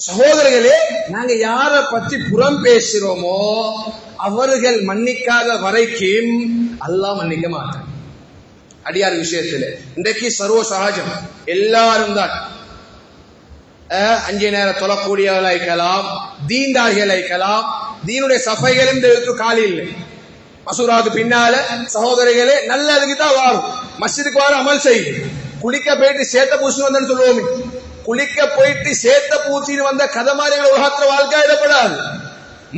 சகோதரர்களே, நாங்க யார பற்றி புறம் பேசுறோமோ அவர்கள் மன்னிக்காத வரைக்கும் அல்லாஹ் மன்னிக்க மாட்டான். அடியார் விஷயத்துல இன்றைக்கு சர்வ சகஜம், எல்லாரும் தான் 5 நேரம் தொழக்கூடியவர்களாக இருக்கலாம், தீண்டார்கள் இருக்கலாம், தீனுடைய சபைகளும் காலி இல்லை. மசூராவுக்கு பின்னால சகோதரிகளே நல்லதுக்கு தான் வாரும், மஸ்ஜிதுக்கு வாரம் அமல் செய்யும். குளிக்க போயிட்டு சேத்த பூசின்னு வந்தேன்னு சொல்லுவோமே, குளிக்க போயிட்டு சேத்த பூச்சின்னு வந்த கதை மாதிரி உலகத்துல வாழ்க்கை எழுதப்படாது.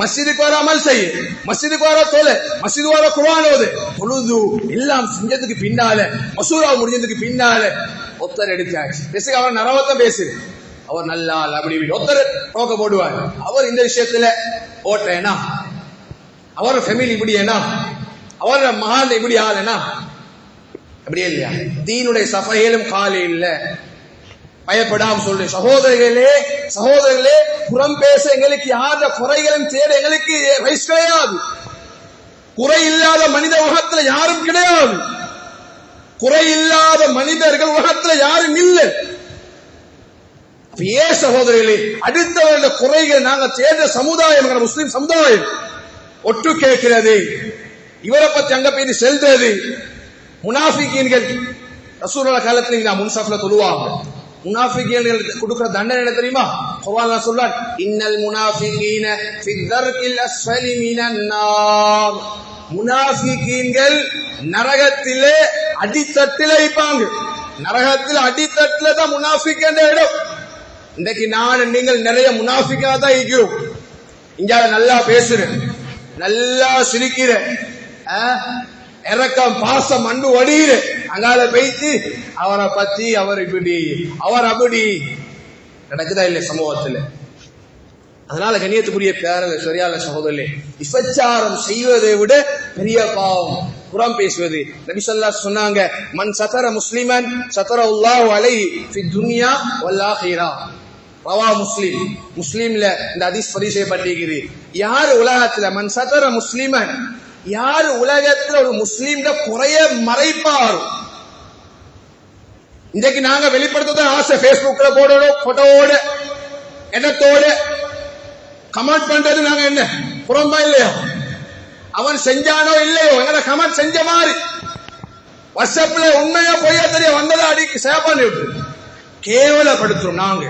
மஸ்ஜிதுக்கு வர அமல் செய்ய, மஸ்ஜிதுக்கு வர தொலை, மஸ்ஜிது வர குர்ஆன் ஓது, தொழுது எல்லாம் செஞ்சதுக்கு பின்னால மசூரா முடிஞ்சதுக்கு பின்னால ஒத்தர் எடுத்தாச்சு பேச, அவர் நரவத்தை பேசு, அவர் நல்லா அப்படி ஒத்தர் நோக்க போடுவார். அவர் இந்த விஷயத்துல ஓட்டேனா, அவர் ஃபேமிலி இப்படி ஏனா, அவர் மகால் இப்படி ஆளுனா, அப்படியே இல்லையா? தீனுடைய சபையிலும் காலி இல்ல. பயப்படாம சொல்லு சகோதரர்களே, சகோதரர்களே, புறம் பேச எங்களுக்கு யார குறைகளும் தேட எங்களுக்கு வயசு கிடையாது. குறை இல்லாத மனித உலகத்துல யாரும் கிடையாது. குறை இல்லாத மனிதர்கள் உலகத்துல யாரும் இல்லை. ஏன் சகோதரர்களே, அடுத்தவருடைய குறைகள் நாங்க தேர்ந்த சமுதாயம், முஸ்லிம் சமுதாயம் ஒட்டு கேட்கிறது. இவரை பத்தி அங்க போய் செல்றது முனாஃபிகீன்கள். ரசூலுல்லாஹ் காலத்துல முன்சாஃப்ல தொழுவாங்க. முனாஃபிகீன்கள் கொடுக்கிற தண்டனை என்ன தெரியுமா? குர்ஆன்ல சொல்றார், இன்னல் முனாஃபிகீன ஃபி தர்கில் அஸ்ஃபலி மினன் நார். முனாஃபிகீன்கள் நரகத்திலே அடித்தட்டில இருப்பாங்க. நரகத்தில் அடித்தட்டில தான் முனாஃபிக் என்ற இடம். இன்றைக்கு நான் நீங்கள் நிறைய முனாஃபிக்கா தான் இருக்கிறோம். இங்க நல்லா பேசுறேன், நல்லா சிரிக்கிறேன், இறக்கம் பாசம் அன்பு வடிகிற, அங்கால பேசி அவரை பத்தி அவர் இப்படி அவர் அப்படி நடக்குதா இல்லை சமூகத்துல. அதனால கண்ணியத்துக்குரிய பேரல சரியான சகோதரர்களே, விபச்சாரம் செய்வதை விட பெரிய பாவம் புறம் பேசுவது. நபி ஸல்லல்லாஹு அலைஹி சொன்னாங்க, மன் சதர முஸ்லிமன் சதரல்லாஹு அலைஹி ஃபி துன்யா வல் ஆகிரா. ரவா முஸ்லிம். முஸ்லிம்ல இந்த ஹதீஸ் பதிவு செய்யப்பட்டிருக்கிறது. யார் உலகத்துல மன் சதர முஸ்லிமன், யார் உலகத்துல ஒரு முஸ்லீம் குறைய மறைப்பார். இன்றைக்கு நாங்க வெளிப்படுத்த ஆசை, பேஸ்புக்ல போடணும், போட்டோவோட எண்ணத்தோட கமெண்ட் பண்றது. நாங்க என்ன புறம்பா இல்லையோ, அவன் செஞ்சானோ இல்லையோ எங்களை கமெண்ட் செஞ்ச மாதிரி வாட்ஸ்அப்ல உண்மையா பொய்யா தெரிய வந்ததை அடிக்கு சேவ் பண்ணி விட்டு கேவலப்படுத்துறோம். நாங்க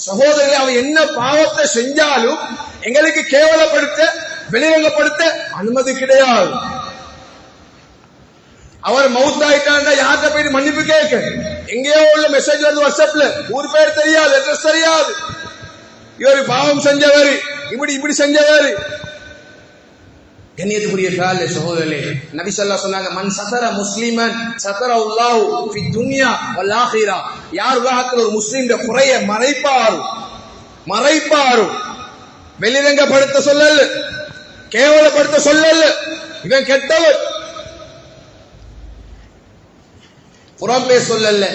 சகோதரர்களே, அவன் என்ன பாவத்தை செஞ்சாலும் எங்களுக்கு கேவலப்படுத்த வெளிரங்கப்படுத்த அனுமதி கிடையாது. அவர் மவுத்தாயிட்டாண்டா யார்கிட்ட போயிட்டு மன்னிப்பு கேட்க, எங்கேயோ உள்ள மெசேஜ் வந்து வாட்ஸ்அப்ல, ஊர் பேர் தெரியாது, அட்ரஸ் தெரியாது, இவர் பாவம் செஞ்சவர், இப்படி இப்படி செஞ்சவர். கண்ணியத்துக்குரிய கால சகோதரர்களே, நபி ஸல்லல்லாஹு சொன்னாங்க, மன் சதர முஸ்லிமன் சதரல்லாஹு ஃபி துன்யா வல் ஆகிரா. யார் உலகத்தில் ஒரு முஸ்லிம்ட குறைய மறைப்பாரு, வெளிரங்கப்படுத்த சொல்லல, கேவலப்படுத்த சொல்லல, இவன் கெட்டவர் புறம் பேச சொல்லல.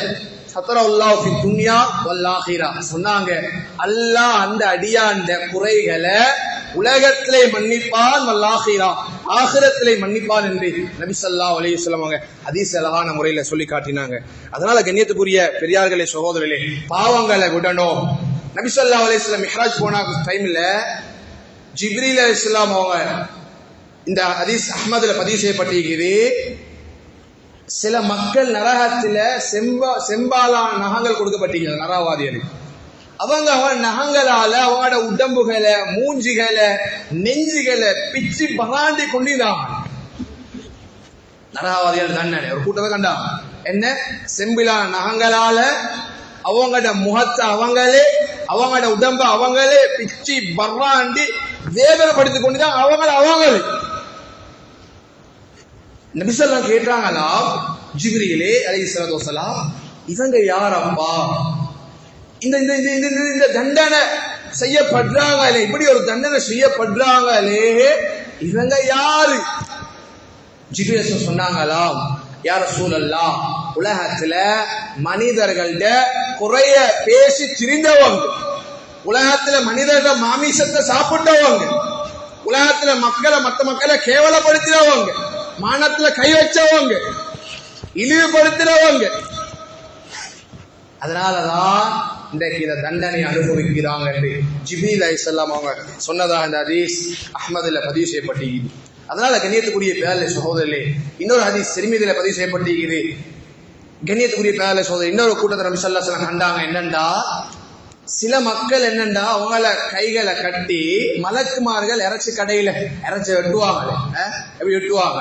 சதரல்லாஹு ஃபி துன்யா வல் ஆகிரா சொன்னாங்க, அல்லாஹ் அந்த அடியாண்ட குறைகளை உலகத்திலே மன்னிப்பான், வல்லாஹிரா ஆகிரத்திலே மன்னிப்பான் என்று நபி ஸல்லல்லாஹு அலைஹி வஸல்லம் அவங்க ஹதீஸ் அழகான முறையில சொல்லி காட்டினாங்க. அதனால கண்ணியத்துக்குரிய பெரியார்களே சகோதரர்களே, பாவங்களை விடணும். நபி ஸல்லல்லாஹு அலைஹி வஸல்லம் மிஹ்ராஜ் போன டைம்ல ஜிப்ரீல் அலைஹிஸ்ஸலாம் அவங்க, இந்த ஹதீஸ் அஹ்மதுல பதிவு செய்யப்பட்டிருக்கிறது, சில மக்கள் நரகத்துல செம்பாலான நகங்கள் கொடுக்கப்பட்டிருக்கிறது நரகவாதிகளுக்கு. அவங்க நகங்களால அவங்களோட உடம்புகளை, மூஞ்சிகளை, நெஞ்சுகளை பிச்சு பகாண்டி கொண்டிருந்தாங்க. நரகவாதிகள் தண்டனை ஒரு கூட்டத்தை கண்டாங்க. என்ன? செம்பிலான நகங்களால அவங்களோட முகத்தை அவங்களே, அவங்களோட உடம்ப அவங்களே பிச்சு பர்றாண்டி வேதனைப்படுத்திக் கொண்டுதான் அவங்களே. நபி ஸல்லல்லாஹு கேட்டாங்களா, ஜிப்ரீலே அலைஹிஸ்ஸலாத்து வஸலாம், இவங்க யாரப்பா? இந்த தண்டனை செய்யப்படுறாங்களே, இப்படி ஒரு தண்டனை செய்யப்படுறாங்களே, இவங்க யாரு? ஜிப்ரீல் சொன்னாங்களாம், யா ரசூலல்லாஹ், உலகத்துல மனிதர்கள்ட குறைய பேசி திரிந்தவங்க, உலகத்துல மனிதர்கள் மாமிசத்தை சாப்பிட்டவங்க, உலகத்துல மத்த மக்களை கேவலப்படுத்தினவங்க, மானத்துல கை வச்சவங்க, இழிவுபடுத்தினவங்க. அதனாலதான் இன்றைக்கு இந்த தண்டனை அனுபவிக்கிறாங்க என்று ஜிப்ரீல் அலைஹிஸ்ஸலாம் அவங்க சொன்னதாக இந்த ஹதீஸ் அஹ்மதுல பதிவு செய்யப்பட்டிருக்கிறது. அதனால கண்ணியத்துக்குரிய பேரலை சகோதரர்களே, இன்னொரு ஹதீஸ் திர்மிதியில பதிவு செய்யப்பட்டிருக்கிறது. கண்ணியத்துக்குரிய பேரலை சகோதரர், இன்னொரு கூட்டத்தை நபி ஸல்லல்லாஹு அலைஹி வஸல்லம் கண்டாங்க. என்னண்டா, சில மக்கள் என்னண்டா அவங்கள கைகளை கட்டி மலக்குமார்கள் இறைச்சி கடையில இறைச்சி வெட்டுவாங்க. எப்படி வெட்டுவாங்க?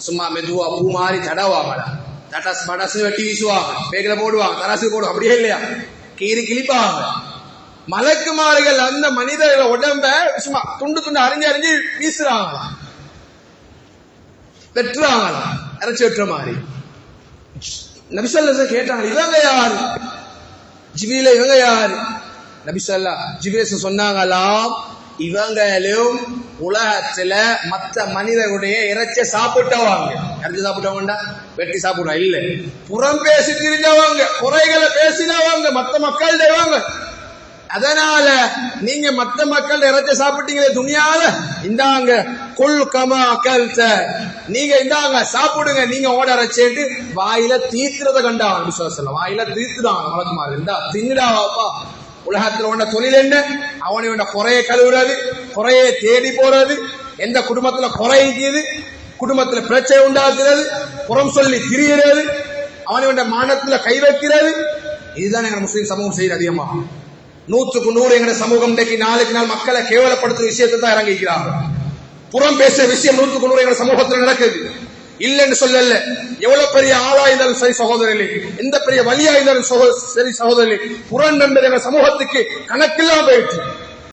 சும்மா மெதுவா பூ மாறி தடவாங்களா, தட்டாஸ் படாசு வெட்டி வீசுவாங்க, பேக்கில போடுவாங்க, தராசு போடுவாங்க. அப்படியே இல்லையா, கீறி கிழிப்பாங்க. மலக்குமார்கள் அந்த மனிதர்களை உடம்ப சும்மா துண்டு துண்டு அறிஞ்சு அறிஞ்சு வீசுறாங்களா, வெட்டுறாங்களா, இறைச்சி வெட்டுற மாதிரி. நபி ஸல்லல்லாஹு அலைஹி வஸல்லம் கேட்டாங்க, இவங்க யாரு? ஜிப்ரீல் இவங்க யாரு? நபி ஸல்லல்லாஹு ஜிப்ரீல் சொன்னாங்களாம், இவங்களும் உலகத்துல மற்ற மனிதர்களுடைய இறைச்சி சாப்பிட்டவாங்க. இறைச்சி சாப்பிட்டவங்கடா வெட்டி சாப்பிடுவா இல்ல, புறம் பேசி திரிஞ்சவங்க, குறைகளை பேசினவங்க, மற்ற மக்கள் தேவாங்க. அதனால நீங்க மற்ற மக்கள் இறைச்சி சாப்பிட்டீங்களே துனியால, இந்தாங்க குல் கமா அகல்த, நீங்க இந்தாங்க சாப்பிடுங்க, நீங்க ஓட இறைச்சிட்டு வாயில தீத்துறத கண்டாங்க. நபி ஸல்லல்லாஹு அலைஹி வஸல்லம் வாயில தீத்துறாங்க மலக்குமார். இந்தா தின்னுடாவாப்பா. உலகத்துல உண்ட தொழில் என்ன? அவனை உண்ட குறைய கழுவுறது, குறைய தேடி போறது, எந்த குடும்பத்துல குறைக்குது, குடும்பத்துல பிரச்சனை உண்டாக்குறது, புறம் சொல்லி திரிகிறது, அவனை உண்ட மானத்துல கை வைக்கிறது. இதுதான் எங்க முஸ்லீம் சமூகம் செய்யறது. அதிகமா 100க்கு 100 எங்க சமூகம் இன்றைக்கு நாளுக்கு நாள் மக்களை கேவலப்படுத்துற விஷயத்தை தான் இறங்கிக்கிறாங்க. புறம் பேசுற விஷயம் 100க்கு 100 எங்க சமூகத்துல நடக்குது. இல்லைன்னு சொல்லல. எவ்வளவு பெரிய ஆளா இருந்தாலும் சரி சகோதரர்களே, எந்த பெரிய வழியா இருந்தாலும் சரி சகோதரர்களே, புறம் என்பது எங்க சமூகத்துக்கு கணக்கில்லாம போயிடுச்சு.